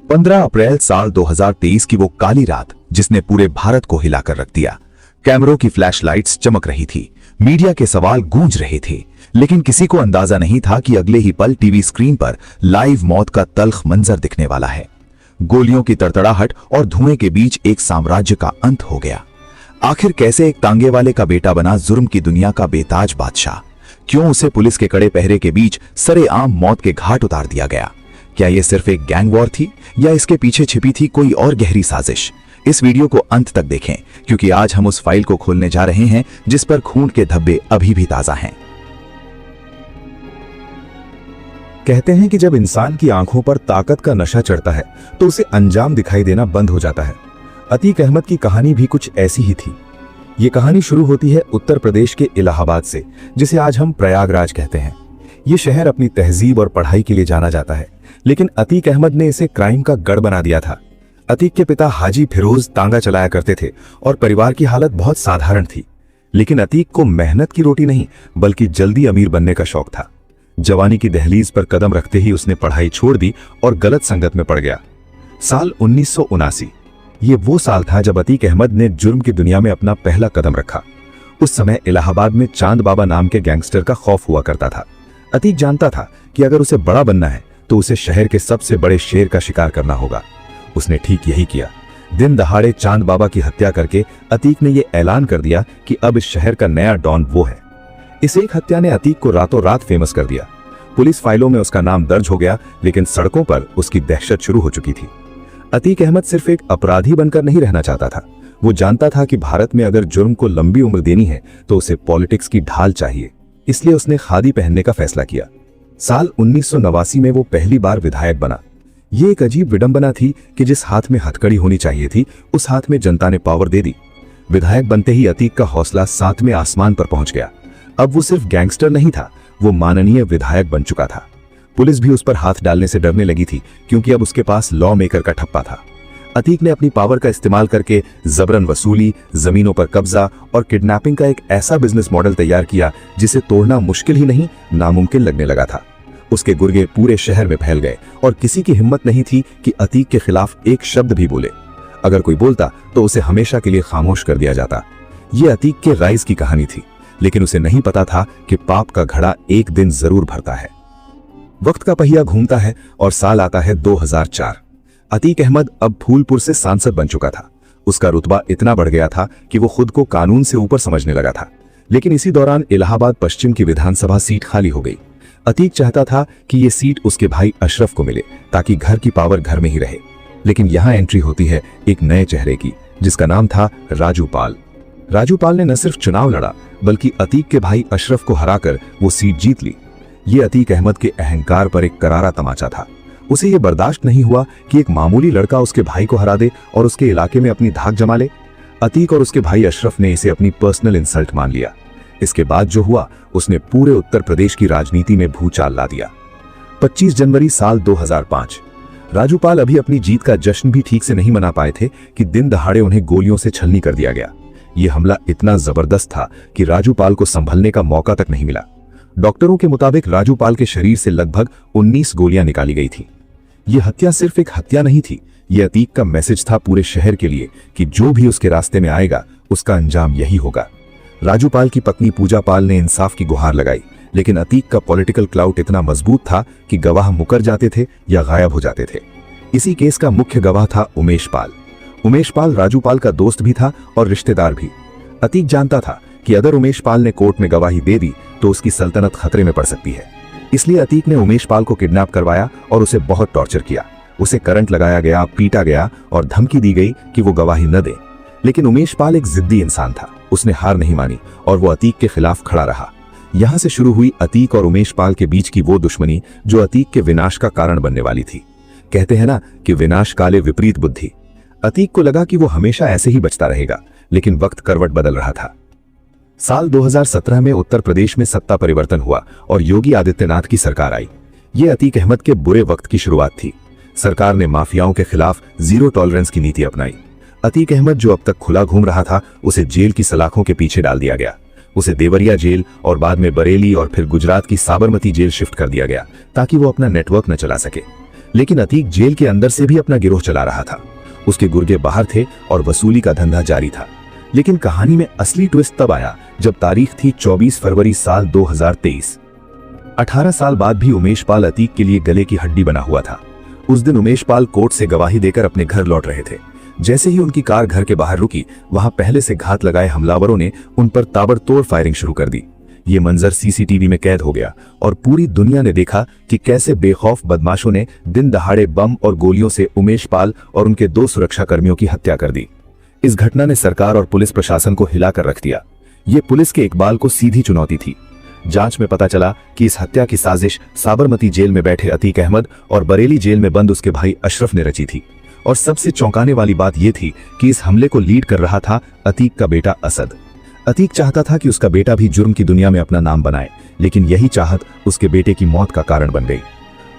15 अप्रैल साल 2023 की वो काली रात जिसने पूरे भारत को हिलाकर रख दिया। कैमरों की फ्लैशलाइट्स चमक रही थी, मीडिया के सवाल गूंज रहे थे, लेकिन किसी को अंदाजा नहीं था कि अगले ही पल टीवी स्क्रीन पर लाइव मौत का तल्ख मंजर दिखने वाला है। गोलियों की तड़तड़ाहट और धुएं के बीच एक साम्राज्य का अंत हो गया। आखिर कैसे एक तांगे वाले का बेटा बना जुर्म की दुनिया का बेताज बादशाह? क्यों उसे पुलिस के कड़े पहरे के बीच सरेआम मौत के घाट उतार दिया गया? क्या यह सिर्फ एक गैंग वॉर थी या इसके पीछे छिपी थी कोई और गहरी साजिश? इस वीडियो को अंत तक देखें, क्योंकि आज हम उस फाइल को खोलने जा रहे हैं जिस पर खून के धब्बे अभी भी ताजा हैं। कहते हैं कि जब इंसान की आंखों पर ताकत का नशा चढ़ता है तो उसे अंजाम दिखाई देना बंद हो जाता है। अतीक अहमद की कहानी भी कुछ ऐसी ही थी। ये कहानी शुरू होती है उत्तर प्रदेश के इलाहाबाद से, जिसे आज हम प्रयागराज कहते हैं। ये शहर अपनी तहजीब और पढ़ाई के लिए जाना जाता है, लेकिन अतीक अहमद ने इसे क्राइम का गढ़ बना दिया था। अतीक के पिता हाजी फिरोज तांगा चलाया करते थे और परिवार की हालत बहुत साधारण थी, लेकिन अतीक को मेहनत की रोटी नहीं बल्कि जल्दी अमीर बनने का शौक था। जवानी की दहलीज पर कदम रखते ही उसने पढ़ाई छोड़ दी और गलत संगत में पड़ गया। साल 1979 ये वो साल था जब अतीक अहमद ने जुर्म की दुनिया में अपना पहला कदम रखा। उस समय इलाहाबाद में चांद बाबा नाम के गैंगस्टर का खौफ हुआ करता था। अतीक जानता था कि अगर उसे बड़ा बनना है तो उसे शहर के सबसे बड़े शेर का शिकार करना होगा। उसने ठीक यही किया। दिन दहाड़े चांद बाबा की हत्या करके अतीक ने यह ऐलान कर दिया कि अब इस शहर का नया डॉन वो है। इस एक हत्या ने अतीक को रातों रात फेमस कर दिया। पुलिस फाइलों में उसका नाम दर्ज हो गया, लेकिन सड़कों पर उसकी दहशत शुरू हो चुकी थी। अतीक अहमद सिर्फ एक अपराधी बनकर नहीं रहना चाहता था। वो जानता था कि भारत में अगर जुर्म को लंबी उम्र देनी है तो उसे पॉलिटिक्स की ढाल चाहिए। इसलिए उसने खादी पहनने का फैसला किया। साल 1989 में वो पहली बार विधायक बना। ये एक अजीब विडंबना थी कि जिस हाथ में हथकड़ी होनी चाहिए थी उस हाथ में जनता ने पावर दे दी। विधायक बनते ही अतीक का हौसला 7वें आसमान पर पहुंच गया। अब वो सिर्फ गैंगस्टर नहीं था, वो माननीय विधायक बन चुका था। पुलिस भी उस पर हाथ डालने से डरने लगी थी, क्योंकि अब उसके पास लॉ मेकर का ठप्पा था। अतीक ने अपनी पावर का इस्तेमाल करके जबरन वसूली, जमीनों पर कब्जा और किडनैपिंग का एक ऐसा बिजनेस मॉडल तैयार किया जिसे तोड़ना मुश्किल ही नहीं नामुमकिन लगने लगा था। उसके गुर्गे पूरे शहर में फैल गए और किसी की हिम्मत नहीं थी कि अतीक के खिलाफ एक शब्द भी बोले। अगर कोई बोलता तो उसे हमेशा के लिए खामोश कर दिया जाता। ये अतीक के राइज की कहानी थी, लेकिन उसे नहीं पता था कि पाप का घड़ा एक दिन जरूर भरता है। वक्त का पहिया घूमता है और साल आता है 2004। अतीक अहमद अब फूलपुर से सांसद बन चुका था। उसका रुतबा इतना बढ़ गया था कि वो खुद को कानून से ऊपर समझने लगा था। लेकिन इसी दौरान इलाहाबाद पश्चिम की विधानसभा सीट खाली हो गई। अतीक चाहता था कि ये सीट उसके भाई अशरफ को मिले, ताकि घर की पावर घर में ही रहे। लेकिन यहाँ एंट्री होती है एक नए चेहरे की, जिसका नाम था राजू पाल। राजू पाल ने न सिर्फ चुनाव लड़ा, बल्कि अतीक के भाई अशरफ को हराकर वो सीट जीत ली। ये अतीक अहमद के अहंकार पर एक करारा तमाचा था। उसे ये बर्दाश्त नहीं हुआ कि एक मामूली लड़का उसके भाई को हरा दे और उसके इलाके में अपनी धाक जमा ले। अतीक और उसके भाई अशरफ ने इसे अपनी पर्सनल इंसल्ट मान लिया। इसके बाद जो हुआ उसने पूरे उत्तर प्रदेश की राजनीति में भूचाल ला दिया। 25 जनवरी साल 2005। राजू पाल अभी अपनी जीत का जश्न भी ठीक से नहीं मना पाए थे कि दिन दहाड़े उन्हें गोलियों से छलनी कर दिया गया। यह हमला इतना जबरदस्त था कि राजू पाल को संभलने का मौका तक नहीं मिला। डॉक्टरों के मुताबिक राजू पाल के शरीर से लगभग 19 गोलियां निकाली गई थी। यह हत्या सिर्फ एक हत्या नहीं थी, यह अतीक का मैसेज था पूरे शहर के लिए कि जो भी उसके रास्ते में आएगा उसका अंजाम यही होगा। राजू पाल की पत्नी पूजा पाल ने इंसाफ की गुहार लगाई, लेकिन अतीक का पॉलिटिकल क्लाउट इतना मजबूत था कि गवाह मुकर जाते थे या गायब हो जाते थे। इसी केस का मुख्य गवाह था उमेश पाल। उमेश पाल राजू पाल का दोस्त भी था और रिश्तेदार भी। अतीक जानता था कि अगर उमेश पाल ने कोर्ट में गवाही दे दी तो उसकी सल्तनत खतरे में पड़ सकती है। इसलिए अतीक ने उमेश पाल को किडनैप करवाया और उसे बहुत टॉर्चर किया। उसे करंट लगाया गया, पीटा गया और धमकी दी गई कि वो गवाही न दे। लेकिन उमेश पाल एक जिद्दी इंसान था। उसने हार नहीं मानी और वो अतीक के खिलाफ खड़ा रहा। यहां से शुरू हुई अतीक और उमेश पाल के बीच की वो दुश्मनी जो अतीक के विनाश का कारण बनने वाली थी। कहते हैं ना कि विनाश काले विपरीत बुद्धि। अतीक को लगा कि वो हमेशा ऐसे ही बचता रहेगा, लेकिन वक्त करवट बदल रहा था। साल 2017 में उत्तर प्रदेश में सत्ता परिवर्तन हुआ और योगी आदित्यनाथ की सरकार आई। ये अतीक अहमद के बुरे वक्त की शुरुआत थी। सरकार ने माफियाओं के खिलाफ जीरो टॉलरेंस की नीति अपनाई। अतीक अहमद जो अब तक खुला घूम रहा था, उसे जेल की सलाखों के पीछे डाल दिया गया। उसे देवरिया जेल और बाद में बरेली और फिर गुजरात की साबरमती जेल शिफ्ट कर दिया गया ताकि वो अपना नेटवर्क न चला सके। लेकिन अतीक जेल के अंदर से भी अपना गिरोह चला रहा था। उसके गुर्गे बाहर थे और वसूली का धंधा जारी था। लेकिन कहानी में असली ट्विस्ट तब आया जब तारीख थी 24 फरवरी साल 2023। 18 साल बाद भी उमेश पाल अतीक के लिए गले की हड्डी बना हुआ था। उस दिन उमेश पाल कोर्ट से गवाही देकर अपने घर लौट रहे थे। जैसे ही उनकी कार घर के बाहर रुकी, वहां पहले से घात लगाए हमलावरों ने उन पर ताबड़तोड़ फायरिंग शुरू कर दी। ये मंजर सीसीटीवी में कैद हो गया और पूरी दुनिया ने देखा कि कैसे बेखौफ बदमाशों ने दिन दहाड़े बम और गोलियों से उमेश पाल और उनके 2 सुरक्षाकर्मियों की हत्या कर दी। इस घटना ने सरकार और पुलिस प्रशासन को हिलाकर रख दिया। ये पुलिस के इकबाल को सीधी चुनौती थी। जांच में पता चला कि इस हत्या की साजिश साबरमती जेल में बैठे अतीक अहमद और बरेली जेल में बंद उसके भाई अशरफ ने रची थी। और सबसे चौंकाने वाली बात यह थी कि इस हमले को लीड कर रहा था अतीक का बेटा असद। अतीक चाहता था कि उसका बेटा भी जुर्म की दुनिया में अपना नाम बनाए, लेकिन यही चाहत उसके बेटे की मौत का कारण बन गई।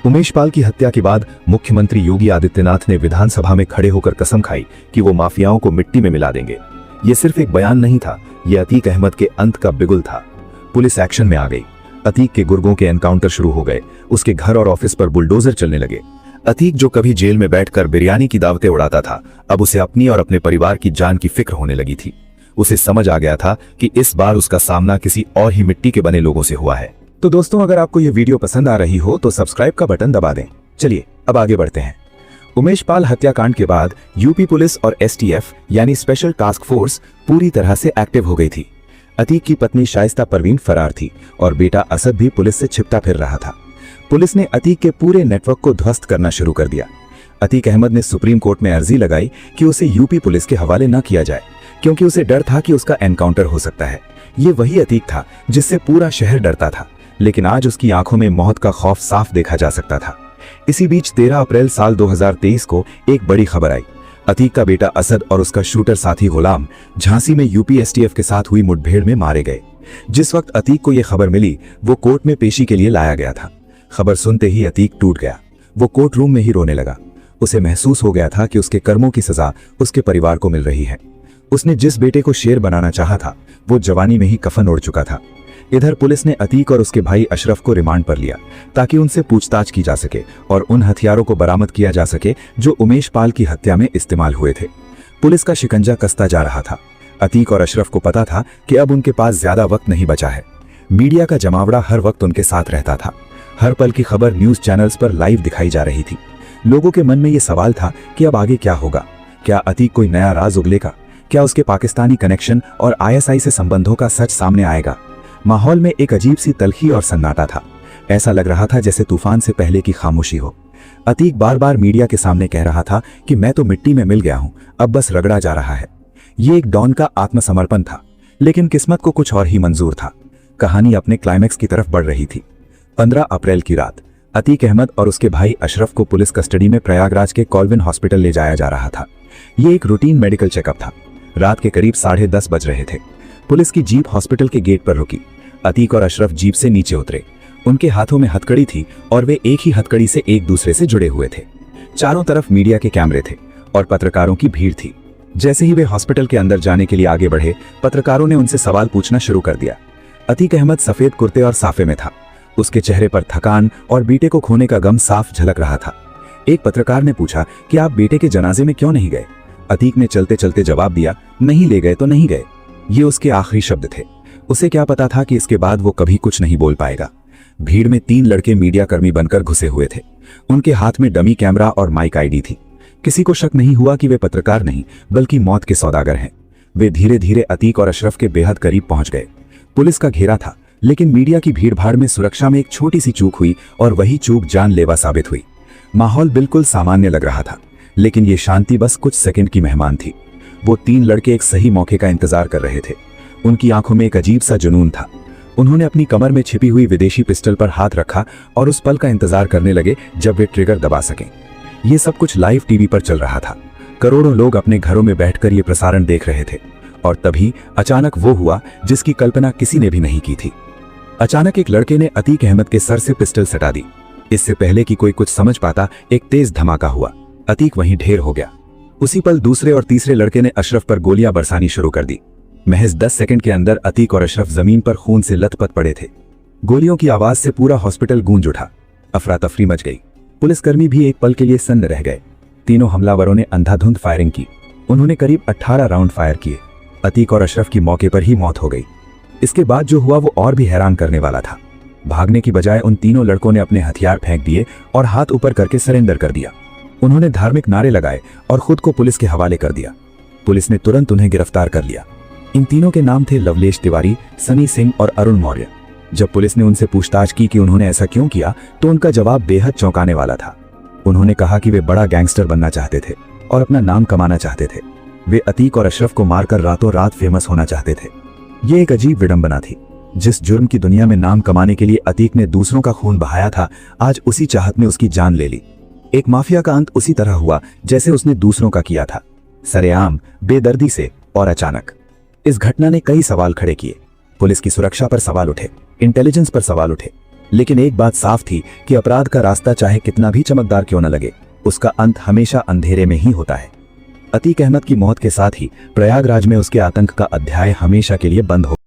उमेश पाल की हत्या के बाद मुख्यमंत्री योगी आदित्यनाथ ने विधानसभा में खड़े होकर कसम खाई कि वो माफियाओं को मिट्टी में मिला देंगे। ये सिर्फ एक बयान नहीं था, यह अतीक अहमद के अंत का बिगुल था। पुलिस एक्शन में आ गई। अतीक के गुर्गों के एनकाउंटर शुरू हो गए। उसके घर और ऑफिस पर बुलडोजर चलने लगे। अतीक जो कभी जेल में बैठकर बिरयानी की दावतें उड़ाता था, अब उसे अपनी और अपने परिवार की जान की फिक्र होने लगी थी। उसे समझ आ गया था कि इस बार उसका सामना किसी और ही मिट्टी के बने लोगों से हुआ है। तो दोस्तों, अगर आपको ये वीडियो पसंद आ रही हो तो सब्सक्राइब का बटन दबा दें। चलिए अब आगे बढ़ते हैं। उमेश पाल हत्याकांड के बाद यूपी पुलिस और एसटीएफ यानी स्पेशल टास्क फोर्स पूरी तरह से एक्टिव हो गई थी। अतीक की पत्नी शाइस्ता परवीन फरार थी और बेटा असद भी पुलिस से छिपता फिर रहा था। पुलिस ने अतीक के पूरे नेटवर्क को ध्वस्त करना शुरू कर दिया। अतीक अहमद ने सुप्रीम कोर्ट में अर्जी लगाई कि उसे यूपी पुलिस के हवाले न किया जाए, क्योंकि उसे डर था कि उसका एनकाउंटर हो सकता है। ये वही अतीक था जिससे पूरा शहर डरता था, लेकिन आज उसकी आंखों में मौत का खौफ साफ देखा जा सकता था। इसी बीच 13 अप्रैल साल 2023 को एक बड़ी खबर आई। अतीक का बेटा असद और उसका शूटर साथी गुलाम झांसी में यूपी एसटीएफ के साथ हुई मुठभेड़ में मारे गए। जिस वक्त अतीक को यह खबर मिली, वो कोर्ट में पेशी के लिए लाया गया था। खबर सुनते ही अतीक टूट गया। वो कोर्ट रूम में ही रोने लगा। उसे महसूस हो गया था कि उसके कर्मों की सजा उसके परिवार को मिल रही है। उसने जिस बेटे को शेर बनाना चाहा था, वो जवानी में ही कफन ओढ़ चुका था। इधर पुलिस ने अतीक और उसके भाई अशरफ को रिमांड पर लिया ताकि उनसे पूछताछ की जा सके और उन हथियारों को बरामद किया जा सके जो उमेश पाल की हत्या में इस्तेमाल हुए थे। पुलिस का शिकंजा कसता जा रहा था। अतीक और अशरफ को पता था कि अब उनके पास ज्यादा वक्त नहीं बचा है। मीडिया का जमावड़ा हर वक्त उनके साथ रहता था। हर पल की खबर न्यूज चैनल्स पर लाइव दिखाई जा रही थी। लोगों के मन में यह सवाल था कि अब आगे क्या होगा। क्या अतीक कोई नया राज उगलेगा? क्या उसके पाकिस्तानी कनेक्शन और आईएसआई से संबंधों का सच सामने आएगा? माहौल में एक अजीब सी तल्खी और सन्नाटा था। ऐसा लग रहा था जैसे तूफान से पहले की खामोशी हो। अतीक बार बार मीडिया के सामने कह रहा था कि मैं तो मिट्टी में मिल गया हूं, अब बस रगड़ा जा रहा है। ये एक डॉन का आत्मसमर्पण था, लेकिन किस्मत को कुछ और ही मंजूर था। कहानी अपने क्लाइमैक्स की तरफ बढ़ रही थी। 15 अप्रैल की रात अतीक अहमद और उसके भाई अशरफ को पुलिस कस्टडी में प्रयागराज के कॉल्विन हॉस्पिटल ले जाया जा रहा था। ये एक रूटीन मेडिकल चेकअप था। रात के करीब 10:30 बज रहे थे। पुलिस की जीप हॉस्पिटल के गेट पर रुकी। अतीक और अशरफ जीप से नीचे उतरे। उनके हाथों में हथकड़ी थी और वे एक ही हथकड़ी से एक दूसरे से जुड़े हुए थे। चारों तरफ मीडिया के कैमरे थे और पत्रकारों की भीड़ थी। जैसे ही वे हॉस्पिटल के अंदर जाने के लिए आगे बढ़े, पत्रकारों ने उनसे सवाल पूछना शुरू कर दिया। अतीक अहमद सफेद कुर्ते और साफे में था। उसके चेहरे पर थकान और बेटे को खोने का गम साफ झलक रहा था। एक पत्रकार ने पूछा कि आप बेटे के जनाजे में क्यों नहीं गए? अतीक ने चलते चलते जवाब दिया, नहीं ले गए तो नहीं गए। ये उसके आखिरी शब्द थे। उसे क्या पता था कि इसके बाद वो कभी कुछ नहीं बोल पाएगा। भीड़ में 3 लड़के मीडिया कर्मी बनकर घुसे हुए थे। उनके हाथ में डमी कैमरा और माइक आईडी थी। किसी को शक नहीं हुआ कि वे पत्रकार नहीं बल्कि मौत के सौदागर हैं। वे धीरे धीरे अतीक और अशरफ के बेहद करीब पहुंच गए। पुलिस का घेरा था, लेकिन मीडिया की भीड़भाड़ में सुरक्षा में एक छोटी सी चूक हुई और वही चूक जानलेवा साबित हुई। माहौल बिल्कुल सामान्य लग रहा था, लेकिन ये शांति बस कुछ सेकंड की मेहमान थी। वो 3 लड़के एक सही मौके का इंतजार कर रहे थे। उनकी आंखों में एक अजीब सा जुनून था। उन्होंने अपनी कमर में छिपी हुई विदेशी पिस्टल पर हाथ रखा और उस पल का इंतजार करने लगे जब वे ट्रिगर दबा सकें। ये सब कुछ लाइव टीवी पर चल रहा था। करोड़ों लोग अपने घरों में बैठकर ये प्रसारण देख रहे थे। और तभी अचानक वो हुआ जिसकी कल्पना किसी ने भी नहीं की थी। अचानक एक लड़के ने अतीक अहमद के सर से पिस्टल सटा दी। इससे पहले कि कोई कुछ समझ पाता, एक तेज धमाका हुआ। अतीक वहीं ढेर हो गया। उसी पल दूसरे और तीसरे लड़के ने अशरफ पर गोलियां बरसानी शुरू कर दी। महज 10 सेकंड के अंदर अतीक और अशरफ जमीन पर खून से लथपथ पड़े थे। गोलियों की आवाज से पूरा हॉस्पिटल गूंज उठा। अफरा तफरी मच गई। पुलिसकर्मी भी एक पल के लिए सन्न रह गए। तीनों हमलावरों ने अंधाधुंध फायरिंग की। उन्होंने करीब 18 राउंड फायर किए। अतीक और अशरफ की मौके पर ही मौत हो गई। इसके बाद जो हुआ वो और भी हैरान करने वाला था। भागने की बजाय उन तीनों लड़कों ने अपने हथियार फेंक दिए और हाथ ऊपर करके सरेंडर कर दिया। उन्होंने धार्मिक नारे लगाए और खुद को पुलिस के हवाले कर दिया। पुलिस ने तुरंत उन्हें गिरफ्तार कर लिया। इन तीनों के नाम थे लवलेश तिवारी, सनी सिंह और अरुण मौर्य। जब पुलिस ने उनसे पूछताछ की कि उन्होंने ऐसा क्यों किया, तो उनका जवाब बेहद चौंकाने वाला था। उन्होंने कहा कि वे बड़ा गैंगस्टर बनना चाहते थे और अपना नाम कमाना चाहते थे। वे अतीक और अशरफ को मारकर रातों रात फेमस होना चाहते थे। ये एक अजीब विडंबना थी। जिस जुर्म की दुनिया में नाम कमाने के लिए अतीक ने दूसरों का खून बहाया था, आज उसी चाहत में उसकी जान ले ली। एक माफिया का अंत उसी तरह हुआ जैसे उसने दूसरों का किया था, सरेआम, बेदर्दी से और अचानक। इस घटना ने कई सवाल खड़े किए। पुलिस की सुरक्षा पर सवाल उठे, इंटेलिजेंस पर सवाल उठे, लेकिन एक बात साफ थी कि अपराध का रास्ता चाहे कितना भी चमकदार क्यों न लगे, उसका अंत हमेशा अंधेरे में ही होता है। अतीक अहमद की मौत के साथ ही प्रयागराज में उसके आतंक का अध्याय हमेशा के लिए बंद हो